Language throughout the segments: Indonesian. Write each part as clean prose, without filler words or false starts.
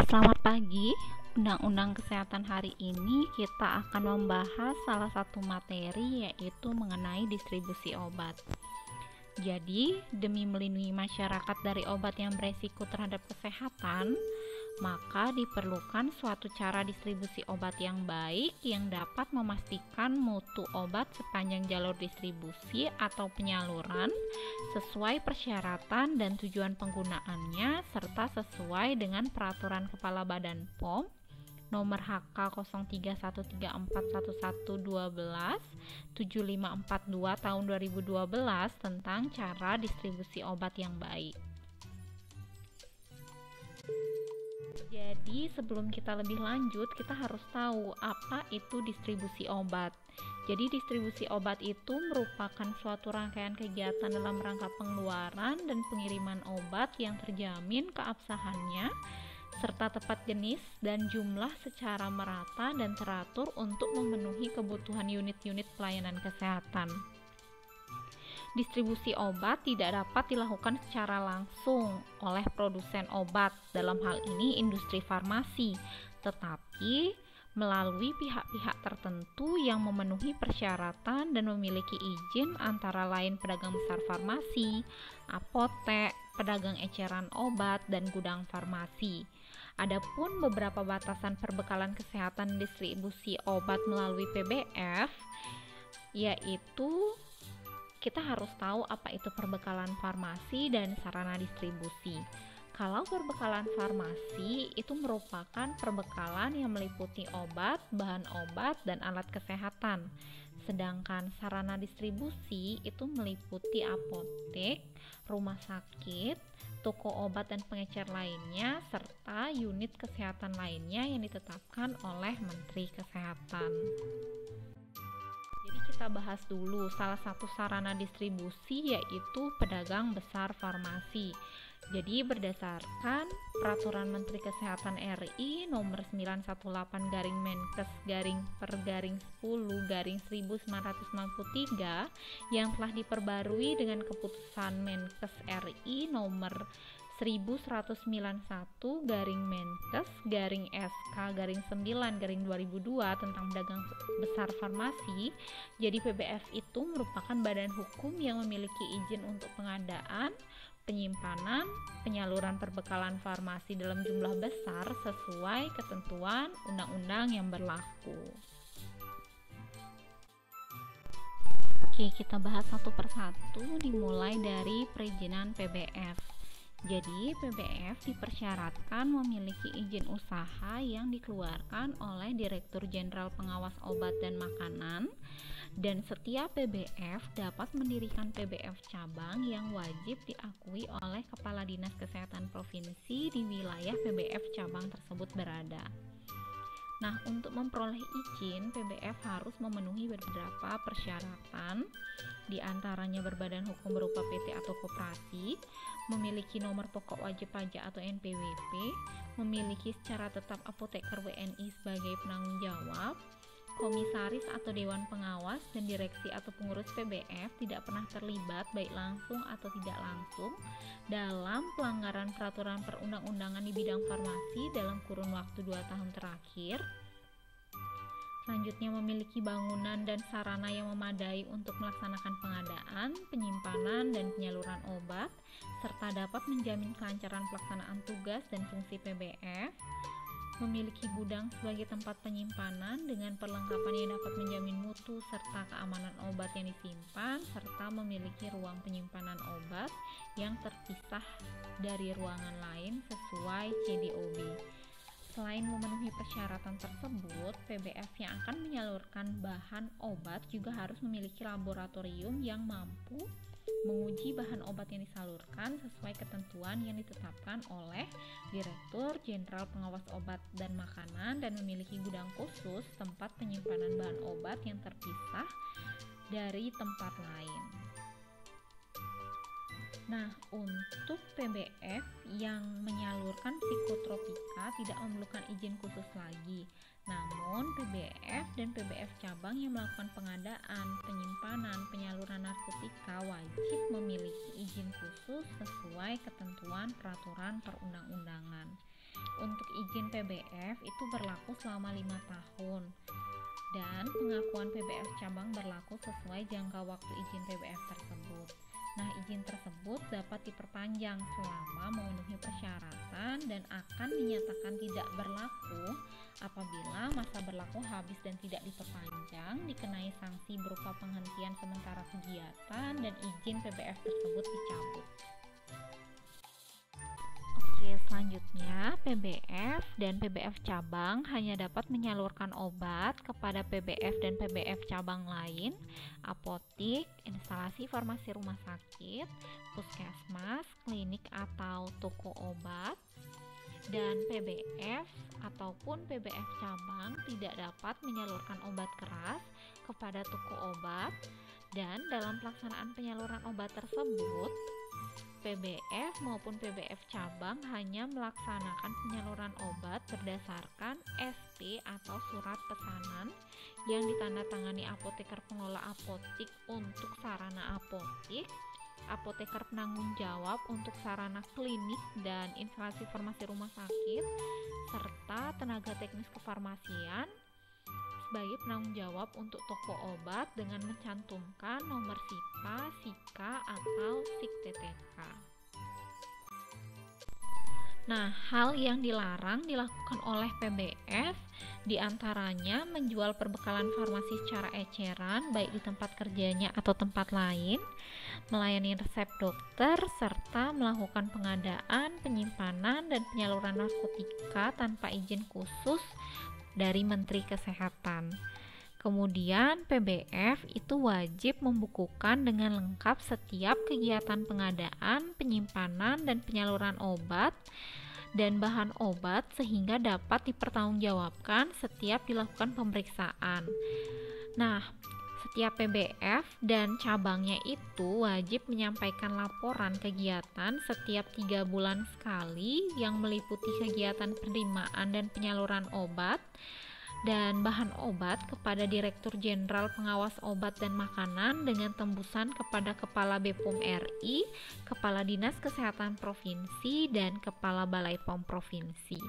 Selamat pagi. Undang-undang Kesehatan hari ini kita akan membahas salah satu materi, yaitu mengenai distribusi obat. Jadi, demi melindungi masyarakat dari obat yang beresiko terhadap kesehatan, maka diperlukan suatu cara distribusi obat yang baik yang dapat memastikan mutu obat sepanjang jalur distribusi atau penyaluran sesuai persyaratan dan tujuan penggunaannya, serta sesuai dengan peraturan Kepala Badan POM nomor HK 031341117542 tahun 2012 tentang cara distribusi obat yang baik. Jadi sebelum kita lebih lanjut, kita harus tahu apa itu distribusi obat. Jadi distribusi obat itu merupakan suatu rangkaian kegiatan dalam rangka pengeluaran dan pengiriman obat yang terjamin keabsahannya serta tepat jenis dan jumlah secara merata dan teratur untuk memenuhi kebutuhan unit-unit pelayanan kesehatan. Distribusi obat tidak dapat dilakukan secara langsung oleh produsen obat, dalam hal ini industri farmasi, tetapi melalui pihak-pihak tertentu yang memenuhi persyaratan dan memiliki izin, antara lain pedagang besar farmasi, apotek, pedagang eceran obat, dan gudang farmasi. Adapun beberapa batasan perbekalan kesehatan distribusi obat melalui PBF, yaitu kita harus tahu apa itu perbekalan farmasi dan sarana distribusi. Kalau perbekalan farmasi itu merupakan perbekalan yang meliputi obat, bahan obat, dan alat kesehatan. Sedangkan sarana distribusi itu meliputi apotek, rumah sakit, toko obat dan pengecer lainnya, serta unit kesehatan lainnya yang ditetapkan oleh Menteri Kesehatan. Jadi kita bahas dulu salah satu sarana distribusi, yaitu pedagang besar farmasi. Jadi berdasarkan Peraturan Menteri Kesehatan RI nomor 918/10/1993 yang telah diperbarui dengan keputusan Menkes RI nomor 1191/Menkes/SK/9/2002 tentang pedagang besar farmasi. Jadi PBF itu merupakan badan hukum yang memiliki izin untuk pengadaan, penyimpanan, penyaluran perbekalan farmasi dalam jumlah besar sesuai ketentuan undang-undang yang berlaku. Oke, kita bahas satu persatu, dimulai dari perizinan PBF. Jadi, PBF dipersyaratkan memiliki izin usaha yang dikeluarkan oleh Direktur Jenderal Pengawas Obat dan Makanan, dan setiap PBF dapat mendirikan PBF cabang yang wajib diakui oleh Kepala Dinas Kesehatan Provinsi di wilayah PBF cabang tersebut berada. Nah, untuk memperoleh izin, PBF harus memenuhi beberapa persyaratan, di antaranya berbadan hukum berupa PT atau koperasi, memiliki nomor pokok wajib pajak atau NPWP, memiliki secara tetap apoteker WNI sebagai penanggung jawab, komisaris atau dewan pengawas dan direksi atau pengurus PBF tidak pernah terlibat baik langsung atau tidak langsung dalam pelanggaran peraturan perundang-undangan di bidang farmasi dalam kurun waktu 2 tahun terakhir. Selanjutnya, memiliki bangunan dan sarana yang memadai untuk melaksanakan pengadaan, penyimpanan, dan penyaluran obat, serta dapat menjamin kelancaran pelaksanaan tugas dan fungsi PBF. Memiliki gudang sebagai tempat penyimpanan dengan perlengkapan yang dapat menjamin mutu serta keamanan obat yang disimpan, serta memiliki ruang penyimpanan obat yang terpisah dari ruangan lain sesuai CDOB. Selain memenuhi persyaratan tersebut, PBF yang akan menyalurkan bahan obat juga harus memiliki laboratorium yang mampu menguji bahan obat yang disalurkan sesuai ketentuan yang ditetapkan oleh Direktur Jenderal Pengawas Obat dan Makanan, dan memiliki gudang khusus tempat penyimpanan bahan obat yang terpisah dari tempat lain. Nah, untuk PBF yang menyalurkan psikotropika tidak memerlukan izin khusus lagi. Namun, PBF dan PBF cabang yang melakukan pengadaan, penyimpanan, penyaluran narkotika wajib memiliki izin khusus sesuai ketentuan peraturan perundang-undangan. Untuk izin PBF itu berlaku selama 5 tahun. Dan pengakuan PBF cabang berlaku sesuai jangka waktu izin PBF tersebut. Nah, izin tersebut dapat diperpanjang selama memenuhi persyaratan dan akan dinyatakan tidak berlaku apabila masa berlaku habis dan tidak diperpanjang, dikenai sanksi berupa penghentian sementara kegiatan dan izin PBF tersebut dicabut. Oke, selanjutnya PBF dan PBF cabang hanya dapat menyalurkan obat kepada PBF dan PBF cabang lain, apotik, instalasi farmasi rumah sakit, puskesmas, klinik atau toko obat. Dan PBF ataupun PBF cabang tidak dapat menyalurkan obat keras kepada toko obat, dan dalam pelaksanaan penyaluran obat tersebut PBF maupun PBF cabang hanya melaksanakan penyaluran obat berdasarkan SP atau surat pesanan yang ditandatangani apoteker pengelola apotik untuk sarana apotik, apoteker penanggung jawab untuk sarana klinik dan instalasi farmasi rumah sakit, serta tenaga teknis kefarmasian sebagai penanggung jawab untuk toko obat dengan mencantumkan nomor SIPA, SIKA, atau SIK-TTK. Nah, hal yang dilarang dilakukan oleh PBF diantaranya menjual perbekalan farmasi secara eceran baik di tempat kerjanya atau tempat lain, melayani resep dokter, serta melakukan pengadaan, penyimpanan, dan penyaluran narkotika tanpa izin khusus dari Menteri Kesehatan. Kemudian PBF itu wajib membukukan dengan lengkap setiap kegiatan pengadaan, penyimpanan, dan penyaluran obat dan bahan obat sehingga dapat dipertanggungjawabkan setiap dilakukan pemeriksaan. Nah, setiap PBF dan cabangnya itu wajib menyampaikan laporan kegiatan setiap 3 bulan sekali yang meliputi kegiatan penerimaan dan penyaluran obat dan bahan obat kepada Direktur Jenderal Pengawas Obat dan Makanan dengan tembusan kepada Kepala BPOM RI, Kepala Dinas Kesehatan Provinsi, dan Kepala Balai POM Provinsi.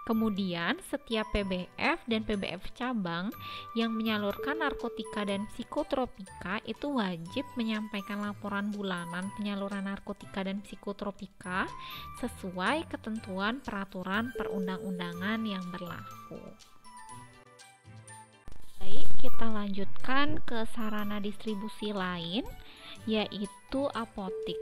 Kemudian, setiap PBF dan PBF cabang yang menyalurkan narkotika dan psikotropika itu wajib menyampaikan laporan bulanan penyaluran narkotika dan psikotropika sesuai ketentuan peraturan perundang-undangan yang berlaku. Baik, kita lanjutkan ke sarana distribusi lain, yaitu apotik.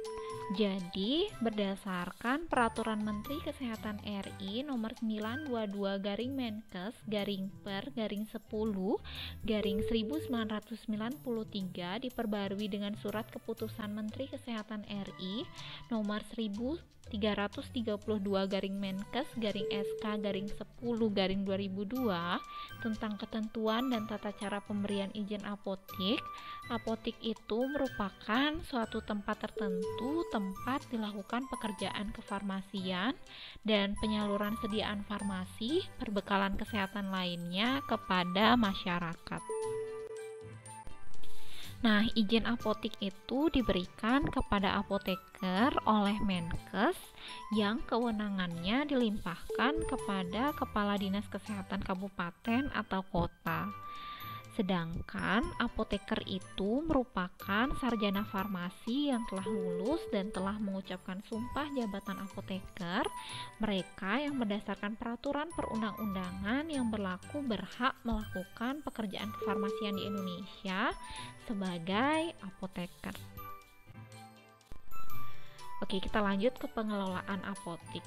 Jadi, berdasarkan Peraturan Menteri Kesehatan RI Nomor 922/Menkes/10/1993 diperbarui dengan Surat Keputusan Menteri Kesehatan RI Nomor 1332/Menkes/SK/10/2002 tentang ketentuan dan tata cara pemberian izin apotik. Apotik itu merupakan suatu tempat tertentu, tempat dilakukan pekerjaan kefarmasian dan penyaluran sediaan farmasi, perbekalan kesehatan lainnya kepada masyarakat. Nah, izin apotik itu diberikan kepada apoteker oleh Menkes yang kewenangannya dilimpahkan kepada Kepala Dinas Kesehatan Kabupaten atau Kota. Sedangkan apoteker itu merupakan sarjana farmasi yang telah lulus dan telah mengucapkan sumpah jabatan apoteker. Mereka yang berdasarkan peraturan perundang-undangan yang berlaku berhak melakukan pekerjaan kefarmasian di Indonesia sebagai apoteker. Oke, kita lanjut ke pengelolaan apotik.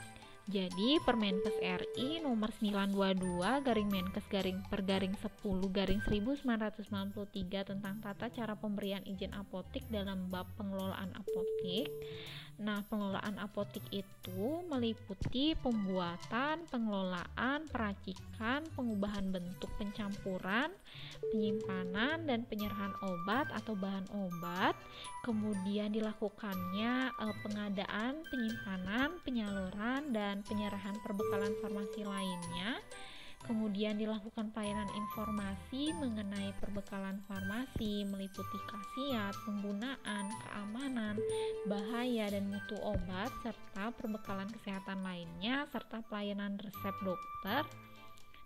Jadi Permenkes RI Nomor 922/Menkes/10/1993 tentang tata cara pemberian izin apotik dalam bab pengelolaan apotik. Nah, pengelolaan apotik itu meliputi pembuatan, pengelolaan, peracikan, pengubahan bentuk pencampuran, penyimpanan, dan penyerahan obat atau bahan obat. Kemudian dilakukannya pengadaan, penyimpanan, penyaluran, dan penyerahan perbekalan farmasi lainnya. Kemudian dilakukan pelayanan informasi mengenai perbekalan farmasi, meliputi khasiat, penggunaan, keamanan, bahaya dan mutu obat, serta perbekalan kesehatan lainnya, serta pelayanan resep dokter,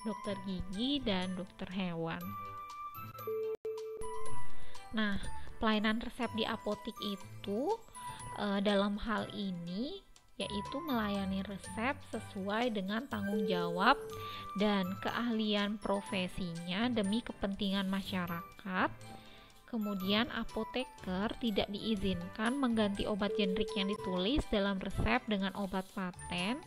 dokter gigi, dan dokter hewan. Nah, pelayanan resep di apotik itu dalam hal ini yaitu melayani resep sesuai dengan tanggung jawab dan keahlian profesinya demi kepentingan masyarakat. Kemudian apoteker tidak diizinkan mengganti obat generik yang ditulis dalam resep dengan obat paten.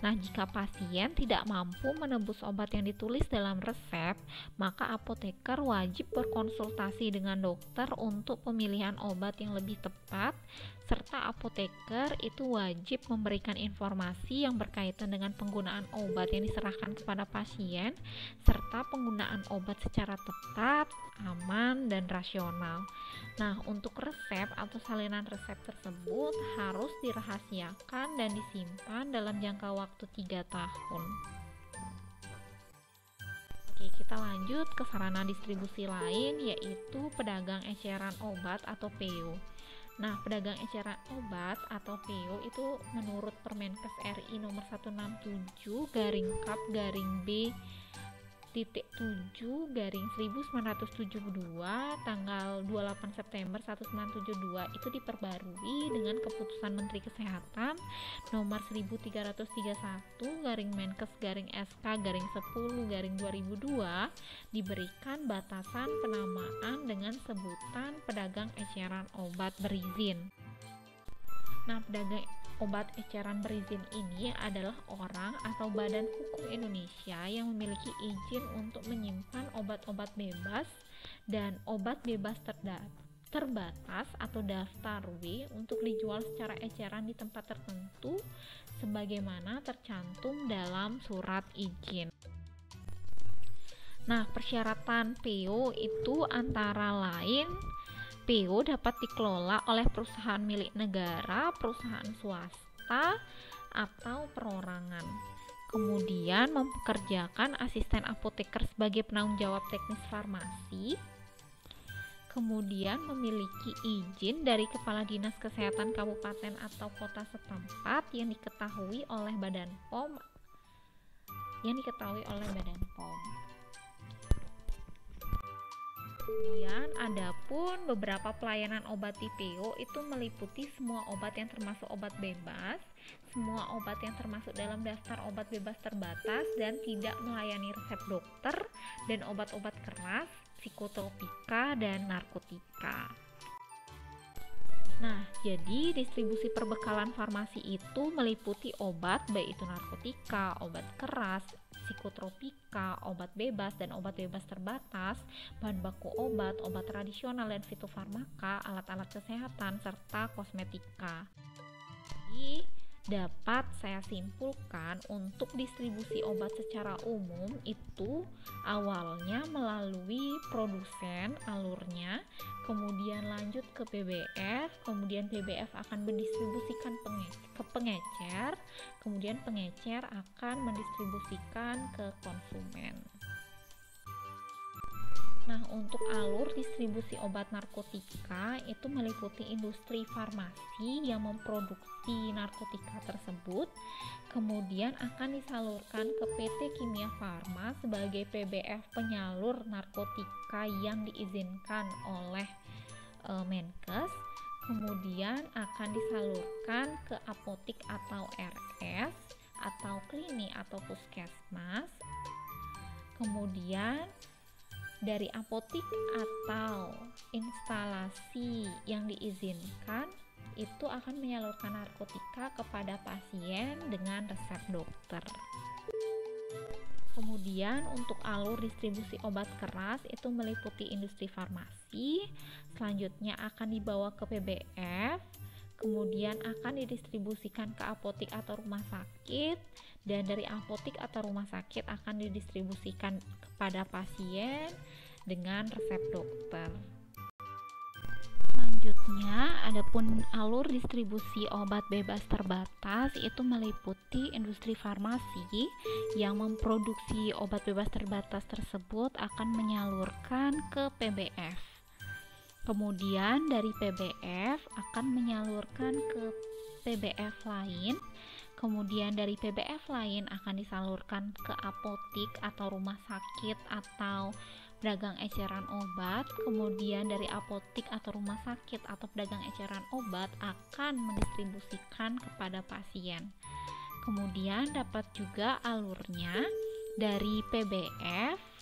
Nah, jika pasien tidak mampu menebus obat yang ditulis dalam resep, maka apoteker wajib berkonsultasi dengan dokter untuk pemilihan obat yang lebih tepat, serta apoteker itu wajib memberikan informasi yang berkaitan dengan penggunaan obat yang diserahkan kepada pasien, serta penggunaan obat secara tepat, aman, dan rasional. Nah, untuk resep atau salinan resep tersebut harus dirahasiakan dan disimpan dalam jangka waktu 3 tahun. Oke, kita lanjut ke sarana distribusi lain, yaitu pedagang eceran obat atau PO. Nah, pedagang eceran obat atau PO itu menurut Permenkes RI nomor 167/Kap/B titik 7/1972 tanggal 28 September 1972 itu diperbarui dengan keputusan Menteri Kesehatan nomor 1331/Menkes/SK/10/2002 diberikan batasan penamaan dengan sebutan pedagang eceran obat berizin. Nah, pedagang obat eceran berizin ini adalah orang atau badan hukum Indonesia yang memiliki izin untuk menyimpan obat-obat bebas dan obat bebas terbatas atau daftar W untuk dijual secara eceran di tempat tertentu sebagaimana tercantum dalam surat izin. Nah, persyaratan PO itu antara lain PO dapat dikelola oleh perusahaan milik negara, perusahaan swasta, atau perorangan. Kemudian mempekerjakan asisten apoteker sebagai penanggung jawab teknis farmasi. Kemudian memiliki izin dari Kepala Dinas Kesehatan Kabupaten atau Kota setempat yang diketahui oleh Badan POM. Kemudian adapun beberapa pelayanan obat di PO itu meliputi semua obat yang termasuk obat bebas, semua obat yang termasuk dalam daftar obat bebas terbatas dan tidak melayani resep dokter, dan obat-obat keras, psikotropika, dan narkotika. Nah, jadi distribusi perbekalan farmasi itu meliputi obat, baik itu narkotika, obat keras, psikotropika, obat bebas dan obat bebas terbatas, bahan baku obat, obat tradisional dan fitofarmaka, alat-alat kesehatan, serta kosmetika. Jadi, dapat saya simpulkan untuk distribusi obat secara umum itu awalnya melalui produsen alurnya, kemudian lanjut ke PBF, kemudian PBF akan mendistribusikan ke pengecer, kemudian pengecer akan mendistribusikan ke konsumen. Nah, untuk alur distribusi obat narkotika itu meliputi industri farmasi yang memproduksi narkotika tersebut, kemudian akan disalurkan ke PT Kimia Farma sebagai PBF penyalur narkotika yang diizinkan oleh Menkes, kemudian akan disalurkan ke apotik atau RS atau klinik atau puskesmas, kemudian dari apotik atau instalasi yang diizinkan itu akan menyalurkan narkotika kepada pasien dengan resep dokter. Kemudian untuk alur distribusi obat keras itu meliputi industri farmasi, selanjutnya akan dibawa ke PBF, kemudian akan didistribusikan ke apotik atau rumah sakit, dan dari apotik atau rumah sakit akan didistribusikan kepada pasien dengan resep dokter. Selanjutnya, adapun alur distribusi obat bebas terbatas itu meliputi industri farmasi yang memproduksi obat bebas terbatas tersebut akan menyalurkan ke PBF. Kemudian dari PBF akan menyalurkan ke PBF lain. Kemudian dari PBF lain akan disalurkan ke apotik atau rumah sakit atau pedagang eceran obat. Kemudian dari apotik atau rumah sakit atau pedagang eceran obat akan mendistribusikan kepada pasien. Kemudian dapat juga alurnya dari PBF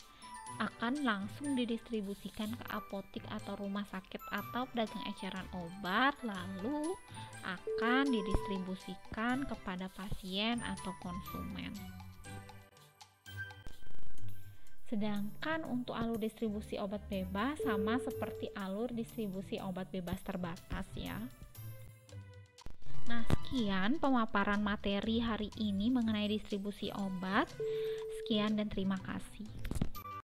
akan langsung didistribusikan ke apotik atau rumah sakit atau pedagang eceran obat, lalu akan didistribusikan kepada pasien atau konsumen. Sedangkan untuk alur distribusi obat bebas sama seperti alur distribusi obat bebas terbatas ya. Nah, sekian pemaparan materi hari ini mengenai distribusi obat. Sekian dan terima kasih.